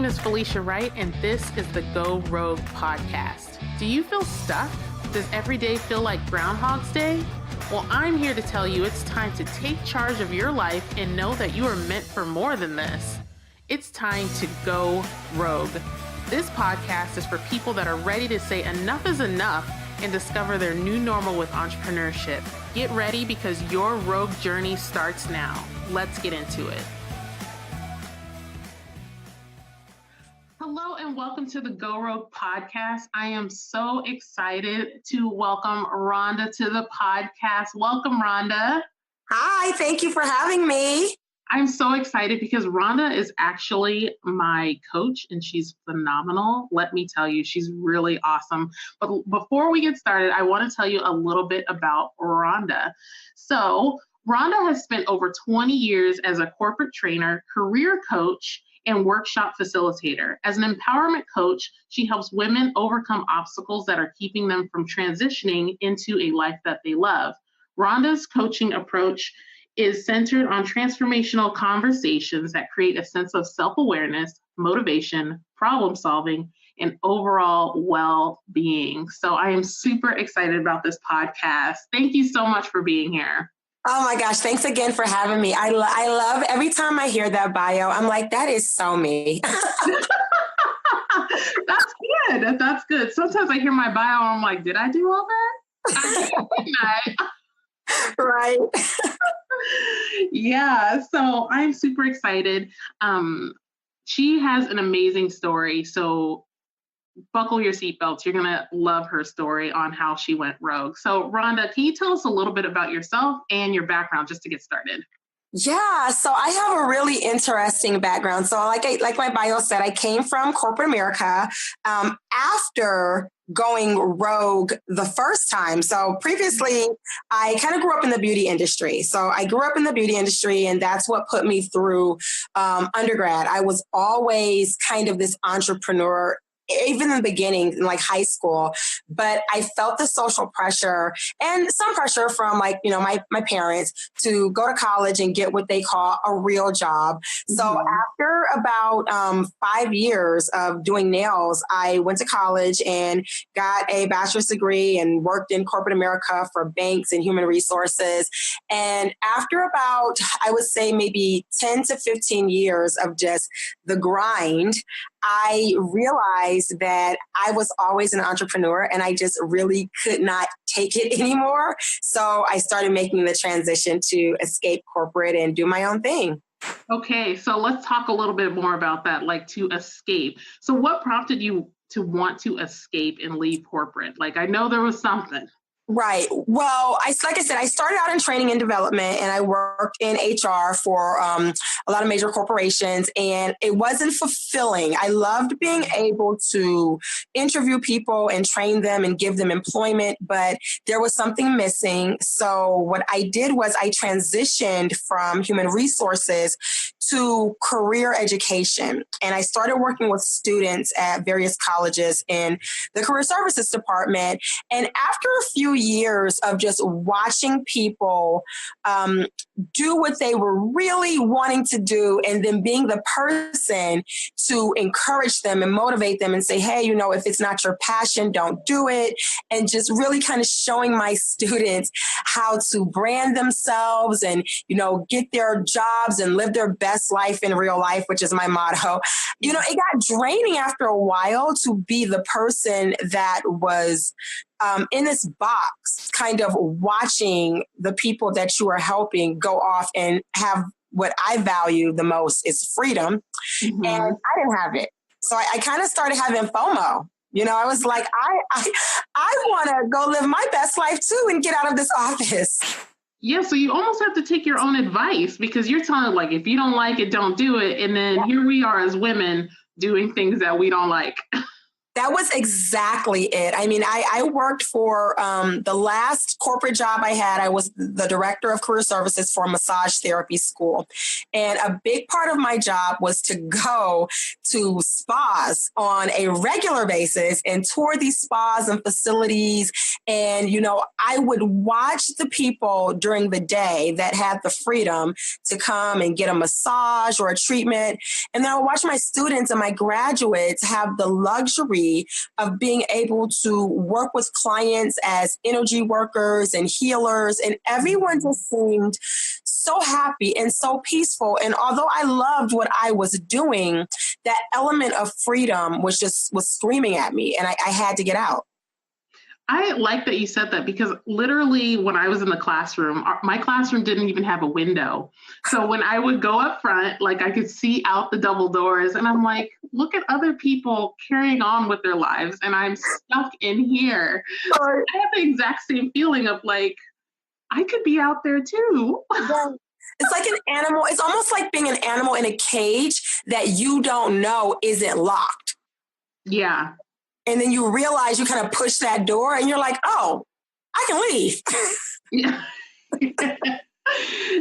name is Felicia Wright, and this is the Go Rogue podcast. Do you feel stuck? Does every day feel like Groundhog's Day? Well, I'm here to tell you it's time to take charge of your life and know that you are meant for more than this. It's time to go rogue. This podcast is for people that are ready to say enough is enough and discover their new normal with entrepreneurship. Get ready because your rogue journey starts now. Let's get into it. Hello and welcome to the Go Rogue podcast. I am so excited to welcome Ronda to the podcast. Welcome, Ronda. Hi, thank you for having me. I'm so excited because Ronda is actually my coach and she's phenomenal. Let me tell you, she's really awesome. But before we get started, I want to tell you a little bit about Ronda. So Ronda has spent over 20 years as a corporate trainer, career coach, and workshop facilitator. As an empowerment coach, she helps women overcome obstacles that are keeping them from transitioning into a life that they love. Ronda's coaching approach is centered on transformational conversations that create a sense of self-awareness, motivation, problem solving, and overall well-being. So I am super excited about this podcast. Thank you so much for being here. Oh my gosh, thanks again for having me. I love every time I hear that bio, I'm like, that is so me. That's good. That's good. Sometimes I hear my bio and I'm like, did I do all that? I did, Right. Yeah, so I'm super excited. She has an amazing story. So buckle your seatbelts. You're going to love her story on how she went rogue. So Ronda, can you tell us a little bit about yourself and your background just to get started? Yeah, so I have a really interesting background. So like my bio said, I came from corporate America after going rogue the first time. So previously, I kind of grew up in the beauty industry. So I grew up in the beauty industry, and that's what put me through undergrad. I was always kind of this entrepreneur, even in the beginning, in like high school, but I felt the social pressure and some pressure from my parents to go to college and get what they call a real job. So after about 5 years of doing nails, I went to college and got a bachelor's degree and worked in corporate America for banks and human resources. And after about, I would say maybe 10 to 15 years of just the grind, I realized that I was always an entrepreneur and I just really could not take it anymore. So I started making the transition to escape corporate and do my own thing. Okay, so let's talk a little bit more about that, like to escape. So what prompted you to want to escape and leave corporate? Like, I know there was something. Right. Well, like I said, I started out in training and development, and I worked in HR for a lot of major corporations, and it wasn't fulfilling. I loved being able to interview people and train them and give them employment, but there was something missing. So what I did was I transitioned from human resources to career education. And I started working with students at various colleges in the career services department. And after a few years of just watching people do what they were really wanting to do, and then being the person to encourage them and motivate them and say, hey, if it's not your passion, don't do it. And just really kind of showing my students how to brand themselves and, get their jobs and live their best life in real life, which is my motto. It got draining after a while to be the person that was in this box, kind of watching the people that you are helping go off and have what I value the most is freedom. Mm-hmm. And I didn't have it. So I kind of started having FOMO. I was like, I want to go live my best life too and get out of this office. Yeah, so you almost have to take your own advice because you're telling like, if you don't like it, don't do it. And then here we are as women doing things that we don't like. That was exactly it. I mean, I worked for the last corporate job I had. I was the director of career services for a massage therapy school. And a big part of my job was to go to spas on a regular basis and tour these spas and facilities. And, I would watch the people during the day that had the freedom to come and get a massage or a treatment. And then I would watch my students and my graduates have the luxury of being able to work with clients as energy workers and healers, and everyone just seemed so happy and so peaceful. And although I loved what I was doing, that element of freedom was screaming at me, and I had to get out. I like that you said that, because literally when I was in the classroom, my classroom didn't even have a window. So when I would go up front, like I could see out the double doors, and I'm like, look at other people carrying on with their lives, and I'm stuck in here. I have the exact same feeling of like, I could be out there too. Yeah. It's like an animal. It's almost like being an animal in a cage that you don't know isn't locked. Yeah. And then you realize you kind of push that door and you're like, oh, I can leave. Yeah.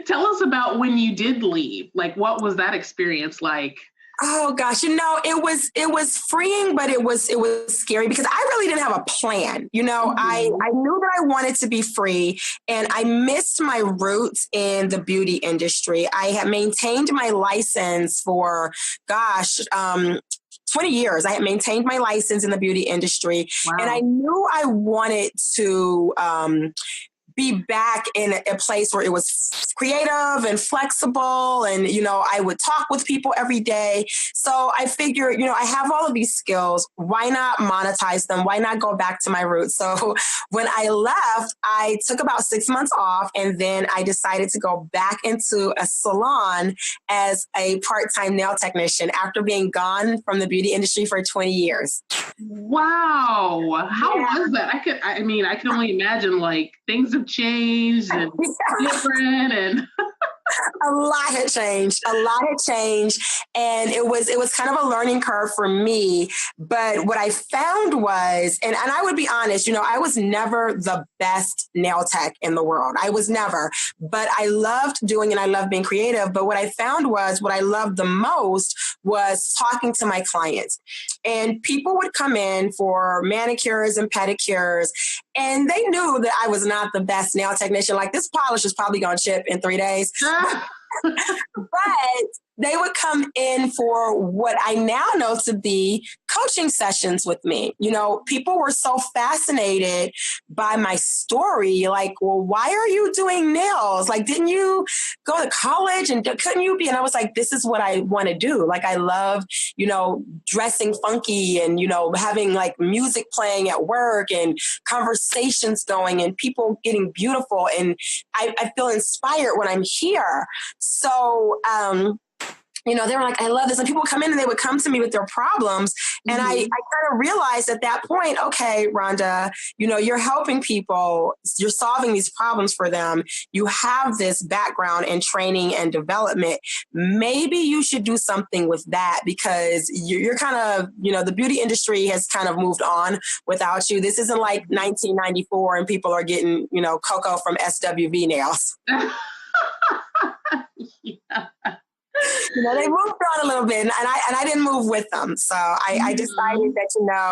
Tell us about when you did leave. Like, what was that experience like? Oh gosh, it was freeing, but it was scary because I really didn't have a plan. I knew that I wanted to be free, and I missed my roots in the beauty industry. I had maintained my license for 20 years. I had maintained my license in the beauty industry. Wow. And I knew I wanted to be back in a place where it was creative and flexible. And, I would talk with people every day. So I figured, I have all of these skills. Why not monetize them? Why not go back to my roots? So when I left, I took about 6 months off, and then I decided to go back into a salon as a part-time nail technician after being gone from the beauty industry for 20 years. Wow. How was that? I can only imagine, like, things have changed and different, and a lot had changed. And it was kind of a learning curve for me. But what I found was, and I would be honest, I was never the best nail tech in the world. I was never, but I loved doing and I loved being creative. But what I found was what I loved the most was talking to my clients. And people would come in for manicures and pedicures, and they knew that I was not the best nail technician. Like, this polish is probably going to chip in 3 days. But they would come in for what I now know to be coaching sessions with me. People were so fascinated by my story. Like, well, why are you doing nails? Like, didn't you go to college, and couldn't you be? And I was like, this is what I want to do. Like, I love, dressing funky and, having like music playing at work and conversations going and people getting beautiful. And I feel inspired when I'm here. So, they were like, I love this. And people would come in and they would come to me with their problems. And I kind of realized at that point, okay, Rhonda, you're helping people. You're solving these problems for them. You have this background in training and development. Maybe you should do something with that, because you're kind of, the beauty industry has kind of moved on without you. This isn't like 1994 and people are getting, cocoa from SWV nails. Yeah. They moved on a little bit, and I didn't move with them. So I decided that,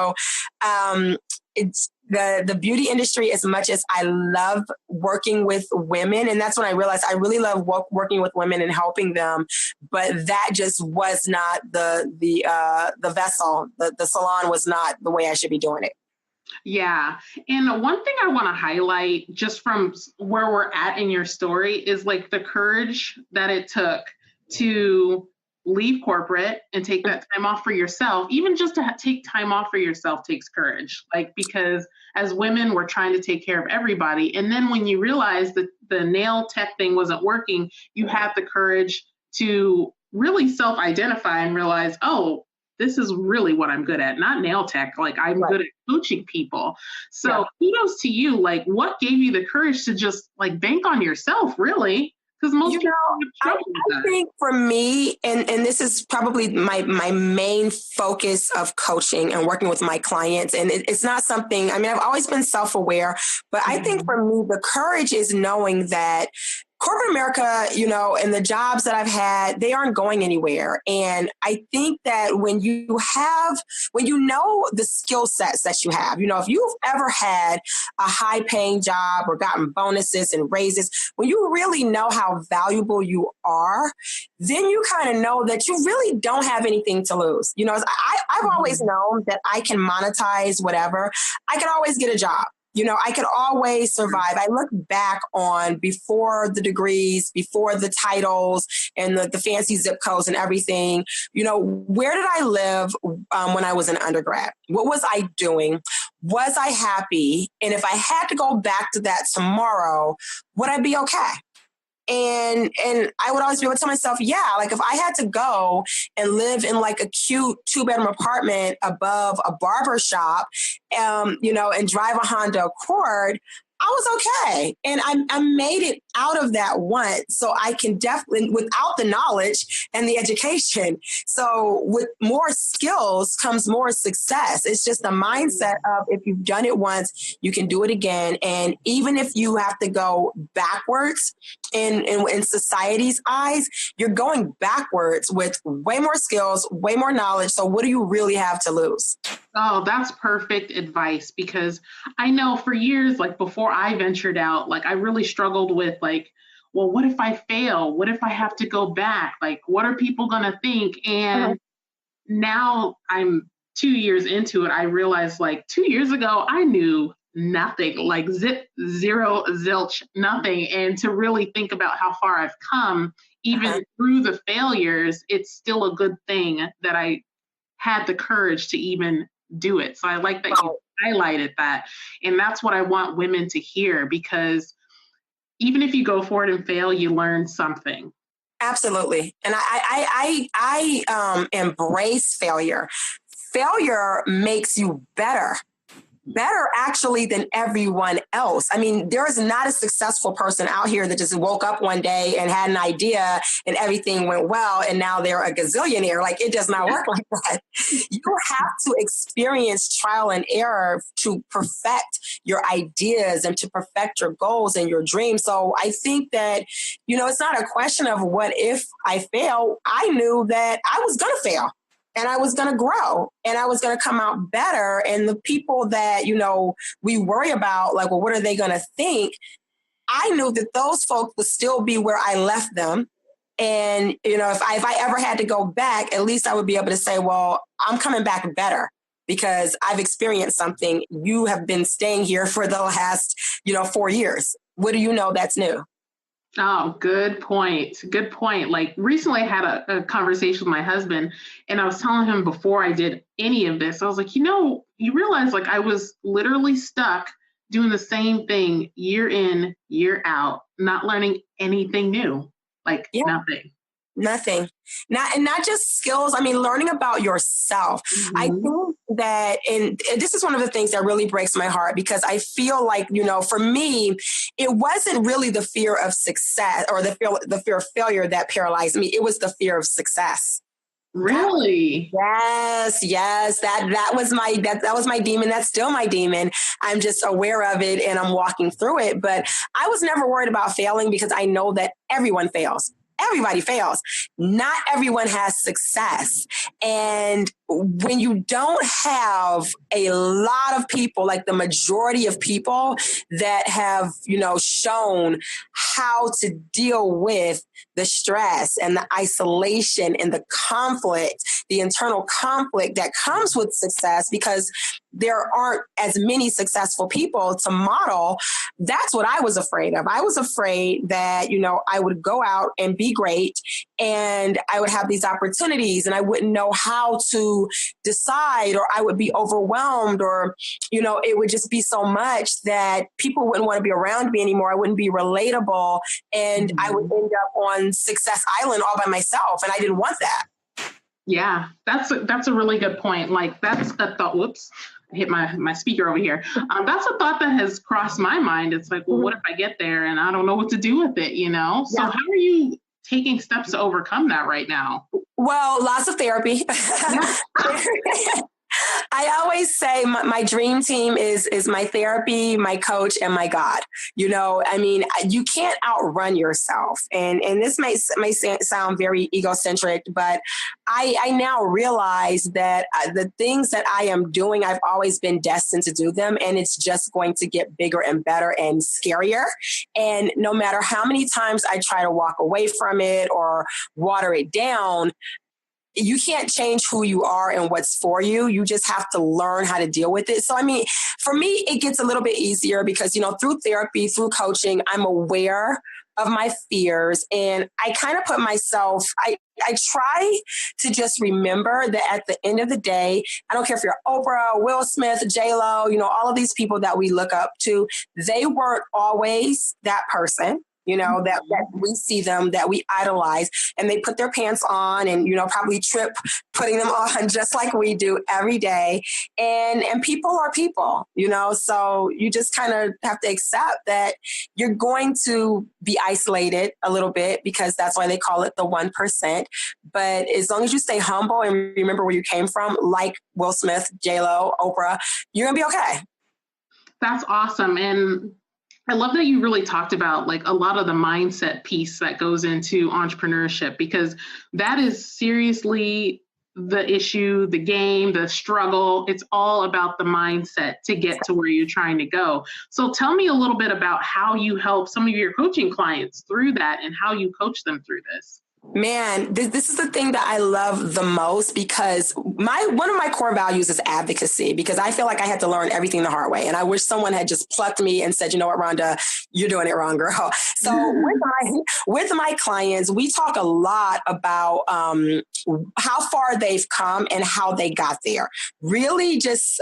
it's the beauty industry, as much as I love working with women. And that's when I realized I really love working with women and helping them. But that just was not the vessel. The salon was not the way I should be doing it. Yeah. And one thing I want to highlight just from where we're at in your story is like the courage that it took to leave corporate and take that time off for yourself. Even just to take time off for yourself takes courage. Like, because as women, we're trying to take care of everybody. And then when you realize that the nail tech thing wasn't working, you have the courage to really self-identify and realize, oh, this is really what I'm good at, not nail tech. Like, I'm good at coaching people. So kudos to you. Like, what gave you the courage to just like bank on yourself, really? Because most You people know, would I, struggle with I that. think for me, and this is probably my main focus of coaching and working with my clients, and it's not something, I mean, I've always been self-aware, but I think for me, the courage is knowing that corporate America, you know, and the jobs that I've had, they aren't going anywhere. And I think that when you know the skill sets that you have, you know, if you've ever had a high paying job or gotten bonuses and raises, when you really know how valuable you are, then you kind of know that you really don't have anything to lose. You know, I've always known that I can monetize whatever. I can always get a job. You know, I could always survive. I look back on before the degrees, before the titles and the fancy zip codes and everything. You know, where did I live when I was an undergrad? What was I doing? Was I happy? And if I had to go back to that tomorrow, would I be okay? And I would always be able to tell myself, yeah, like if I had to go and live in like a cute 2-bedroom apartment above a barber shop, you know, and drive a Honda Accord, I was okay. And I made it out of that once. So I can definitely, without the knowledge and the education. So with more skills comes more success. It's just the mindset of if you've done it once, you can do it again. And even if you have to go backwards in society's eyes, you're going backwards with way more skills, way more knowledge. So what do you really have to lose? Oh, that's perfect advice, because I know for years, like before I ventured out, like I really struggled with like, well, what if I fail? What if I have to go back? Like, what are people going to think? Uh-huh. And now I'm 2 years into it. I realized like 2 years ago, I knew nothing, like zero, zilch, nothing. And to really think about how far I've come, Uh-huh. even through the failures, it's still a good thing that I had the courage to even do it. So I like that you highlighted that. And that's what I want women to hear, because even if you go for it and fail, you learn something. Absolutely. And I embrace failure. Failure makes you better actually than everyone else. I mean, there is not a successful person out here that just woke up one day and had an idea and everything went well and now they're a gazillionaire. Like, it does not work like that. You have to experience trial and error to perfect your ideas and to perfect your goals and your dreams. So I think that, you know, it's not a question of what if I fail. I knew that I was going to fail. And I was going to grow and I was going to come out better. And the people that, you know, we worry about, like, well, what are they going to think? I knew that those folks would still be where I left them. And, you know, if I ever had to go back, at least I would be able to say, well, I'm coming back better because I've experienced something. You have been staying here for the last, you know, 4 years. What do you know that's new? Oh, good point. Good point. Like recently I had a conversation with my husband, and I was telling him before I did any of this, I was like, you realize like I was literally stuck doing the same thing year in, year out, not learning anything new, like Yeah. nothing. Nothing. Not just skills. I mean, learning about yourself. I Mhm. think that, and this is one of the things that really breaks my heart, because I feel like, you know, for me, it wasn't really the fear of success or the fear of failure that paralyzed me. It was the fear of success. Really? Yes. That was my demon. That's still my demon. I'm just aware of it and I'm walking through it. But I was never worried about failing because I know that everyone fails. Everybody fails. Not everyone has success. And when you don't have a lot of people, like the majority of people that have, you know, shown how to deal with the stress and the isolation and the conflict, the internal conflict that comes with success, because there aren't as many successful people to model. That's what I was afraid of. I was afraid that, you know, I would go out and be great and I would have these opportunities and I wouldn't know how to decide, or I would be overwhelmed, or, you know, it would just be so much that people wouldn't want to be around me anymore. I wouldn't be relatable. And I would end up on Success Island all by myself. And I didn't want that. Yeah, that's a really good point. Like that's a thought. Whoops. hit my speaker over here. That's a thought that has crossed my mind. It's like, well, what if I get there and I don't know what to do with it, you know? So how are you taking steps to overcome that right now? Well, lots of therapy. I always say my dream team is my therapy, my coach, and my God. You know, I mean, you can't outrun yourself. And this may sound very egocentric, but I now realize that the things that I am doing, I've always been destined to do them. And it's just going to get bigger and better and scarier. And no matter how many times I try to walk away from it or water it down, you can't change who you are and what's for you. You just have to learn how to deal with it. So, I mean, for me, it gets a little bit easier because, you know, through therapy, through coaching, I'm aware of my fears. And I kind of put myself, I try to just remember that at the end of the day, I don't care if you're Oprah, Will Smith, J-Lo, you know, all of these people that we look up to, they weren't always that person. You know, that we see them, that we idolize, and they put their pants on and, you know, probably trip putting them on just like we do every day. And people are people, you know, so you just kind of have to accept that you're going to be isolated a little bit because that's why they call it the 1%. But as long as you stay humble and remember where you came from, like Will Smith, J-Lo, Oprah, you're going to be okay. That's awesome. And I love that you really talked about like a lot of the mindset piece that goes into entrepreneurship, because that is seriously the issue, the game, the struggle. It's all about the mindset to get to where you're trying to go. So tell me a little bit about how you help some of your coaching clients through that and how you coach them through this. Man, this is the thing that I love the most because one of my core values is advocacy, because I feel like I had to learn everything the hard way. And I wish someone had just plucked me and said, you know what, Rhonda, you're doing it wrong, girl. So with my clients, we talk a lot about how far they've come and how they got there. Really just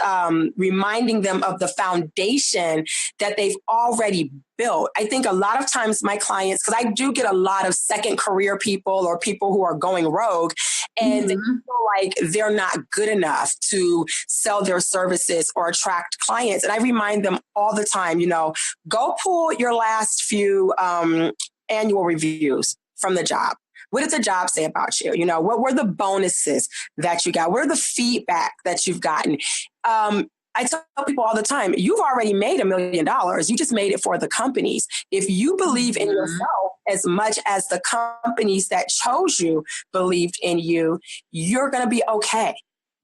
reminding them of the foundation that they've already built. I think a lot of times my clients, because I do get a lot of second career people or people who are going rogue and they feel like they're not good enough to sell their services or attract clients. And I remind them all the time, you know, go pull your last few annual reviews from the job. What did the job say about you? You know, what were the bonuses that you got? What are the feedback that you've gotten? I tell people all the time, you've already made $1 million. You just made it for the companies. If you believe in yourself as much as the companies that chose you believed in you, you're going to be okay.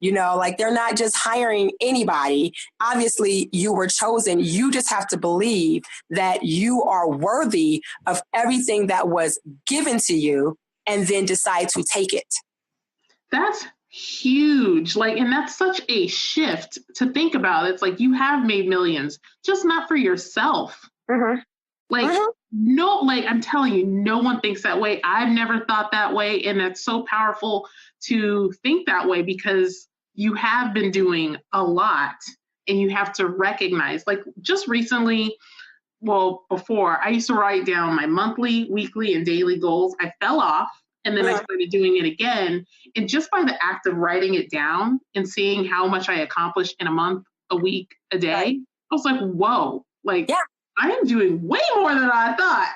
You know, like they're not just hiring anybody. Obviously, you were chosen. You just have to believe that you are worthy of everything that was given to you and then decide to take it. That's huge. Like, and that's such a shift to think about. It's like you have made millions, just not for yourself. No, like I'm telling you, no one thinks that way. I've never thought that way. And it's so powerful to think that way because you have been doing a lot and you have to recognize, like just recently, well, before I used to write down my monthly, weekly, and daily goals. I fell off. And then I started doing it again. And just by the act of writing it down and seeing how much I accomplished in a month, a week, a day, I was like, whoa, like I am doing way more than I thought.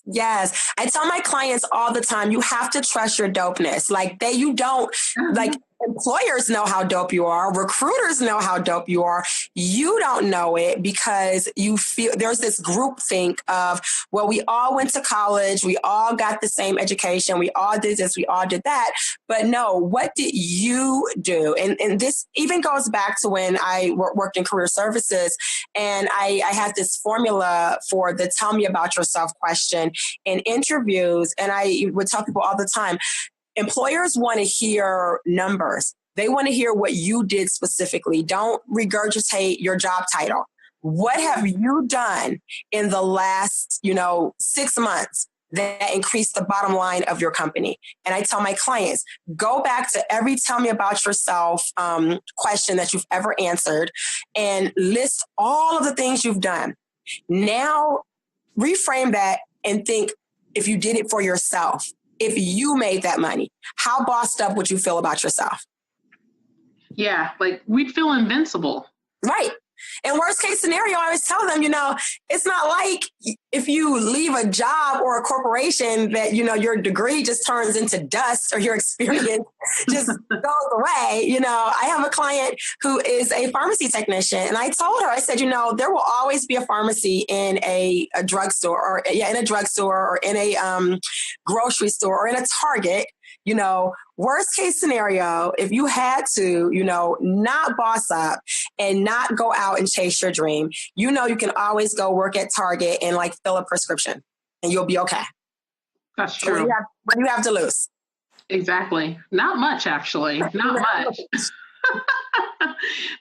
Yes. I tell my clients all the time, you have to trust your dopeness. Like you don't like employers know how dope you are. Recruiters know how dope you are. You don't know it because you feel there's this group think of, well, we all went to college. We all got the same education. We all did this. We all did that. But no, what did you do? And this even goes back to when I worked in career services and I had this formula for the tell me about yourself question in interviews. And I would tell people all the time, employers want to hear numbers. They want to hear what you did specifically. Don't regurgitate your job title. What have you done in the last, 6 months that increased the bottom line of your company? And I tell my clients, go back to every tell me about yourself question that you've ever answered and list all of the things you've done. Now, reframe that and think if you did it for yourself. If you made that money, how bossed up would you feel about yourself? Yeah, like we'd feel invincible. Right. And worst case scenario, I always tell them, it's not like if you leave a job or a corporation that, your degree just turns into dust or your experience just goes away. I have a client who is a pharmacy technician. And I told her, I said, there will always be a pharmacy in a drugstore or in a drugstore or in a grocery store or in a Target. Worst case scenario, if you had to, not boss up and not go out and chase your dream, you can always go work at Target and like fill a prescription and you'll be okay. That's true. What do you have to lose? Exactly. Not much, actually. Not much.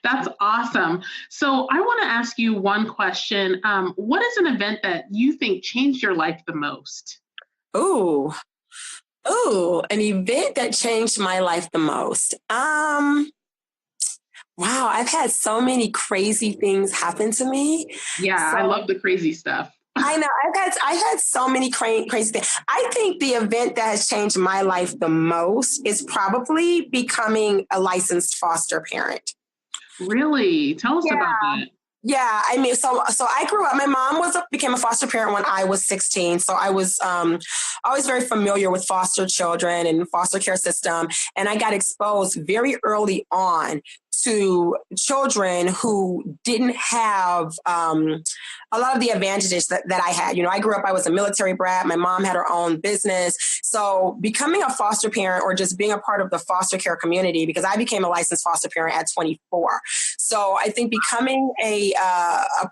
That's awesome. So I want to ask you one question. What is an event that you think changed your life the most? An event that changed my life the most. Wow, I've had so many crazy things happen to me. Yeah, I love the crazy stuff. I know. I've had so many crazy things. I think the event that has changed my life the most is probably becoming a licensed foster parent. Really? Tell us about that. Yeah, I mean, so I grew up. My mom became a foster parent when I was 16. So I was always very familiar with foster children and foster care system, and I got exposed very early on to children who didn't have a lot of the advantages that I had. I grew up, I was a military brat. My mom had her own business. So becoming a foster parent or just being a part of the foster care community, because I became a licensed foster parent at 24. So I think becoming a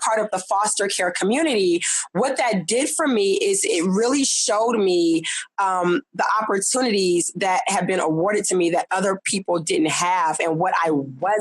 part of the foster care community, what that did for me is it really showed me the opportunities that have been awarded to me that other people didn't have and what I wasn't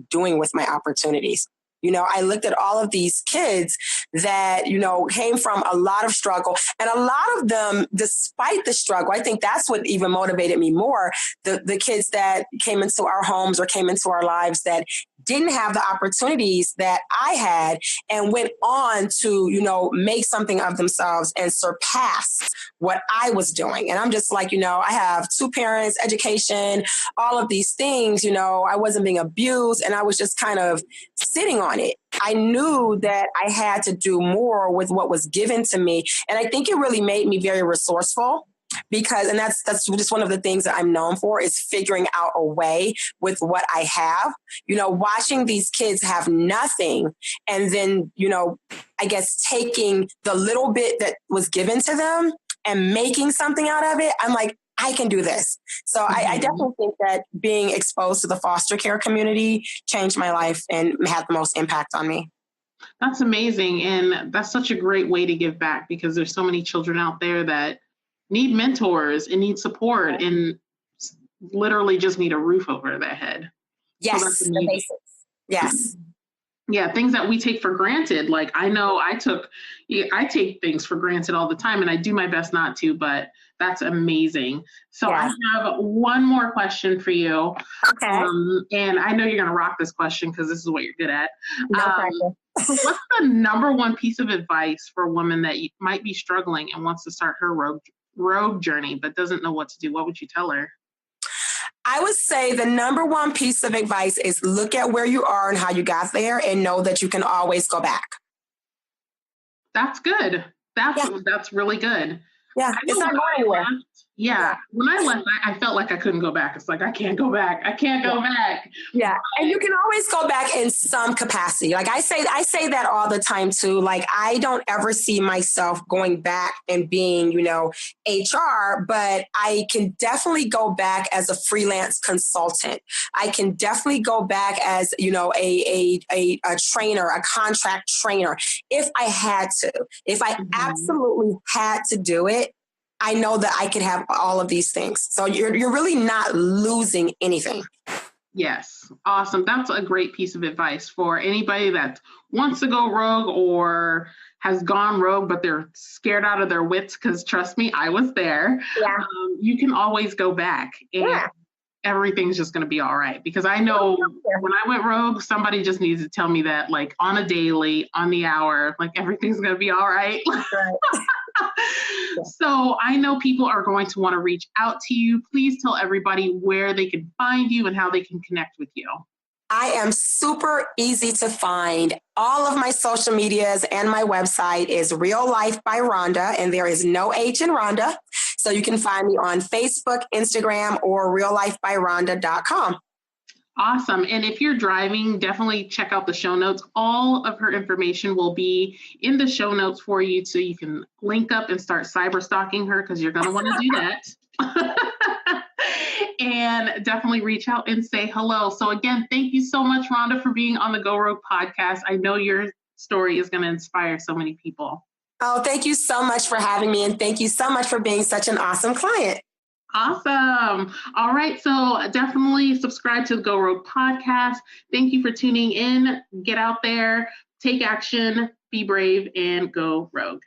doing with my opportunities. I looked at all of these kids that, came from a lot of struggle, and a lot of them, despite the struggle, I think that's what even motivated me more. The kids that came into our homes or came into our lives that didn't have the opportunities that I had and went on to, make something of themselves and surpass what I was doing. And I'm just like, I have two parents, education, all of these things, I wasn't being abused and I was just kind of sitting on it. I knew that I had to do more with what was given to me. And I think it really made me very resourceful. And that's just one of the things that I'm known for is figuring out a way with what I have, watching these kids have nothing and then, I guess taking the little bit that was given to them and making something out of it. I'm like, I can do this. So I definitely think that being exposed to the foster care community changed my life and had the most impact on me. That's amazing. And that's such a great way to give back because there's so many children out there that need mentors and need support and literally just need a roof over their head. Yes, so the basics. Yes. Yeah, things that we take for granted. Like I know I take things for granted all the time and I do my best not to, but that's amazing. So I have one more question for you. Okay. And I know you're going to rock this question because this is what you're good at. No problem. What's the number one piece of advice for a woman that might be struggling and wants to start her rogue journey, but doesn't know what to do? What would you tell her? I would say the number one piece of advice is look at where you are and how you got there and know that you can always go back. That's good. That's really good. Yeah, it's not going anywhere. Yeah. When I left, I felt like I couldn't go back. It's like, I can't go back. I can't go back. Yeah. And you can always go back in some capacity. Like I say that all the time too. Like I don't ever see myself going back and being, HR, but I can definitely go back as a freelance consultant. I can definitely go back as, a trainer, a contract trainer. If I had to, if I absolutely had to do it, I know that I could have all of these things. So you're really not losing anything. Yes. Awesome. That's a great piece of advice for anybody that wants to go rogue or has gone rogue, but they're scared out of their wits. Because trust me, I was there. Yeah. You can always go back and everything's just going to be all right. Because I know when I went rogue, somebody just needs to tell me that like on a daily, on the hour, like everything's going to be all right. So I know people are going to want to reach out to you. Please tell everybody where they can find you and how they can connect with you. I am super easy to find. All of my social medias and my website is Real Life by Ronda, and there is no H in Ronda. So you can find me on Facebook, Instagram, or reallifebyronda.com. Awesome. And if you're driving, definitely check out the show notes. All of her information will be in the show notes for you, so you can link up and start cyber stalking her, because you're going to want to do that. And definitely reach out and say hello. So again, thank you so much, Ronda, for being on the Go Rogue podcast. I know your story is going to inspire so many people. Oh, thank you so much for having me. And thank you so much for being such an awesome client. Awesome. All right. So definitely subscribe to the Go Rogue podcast. Thank you for tuning in. Get out there, take action, be brave, and go rogue.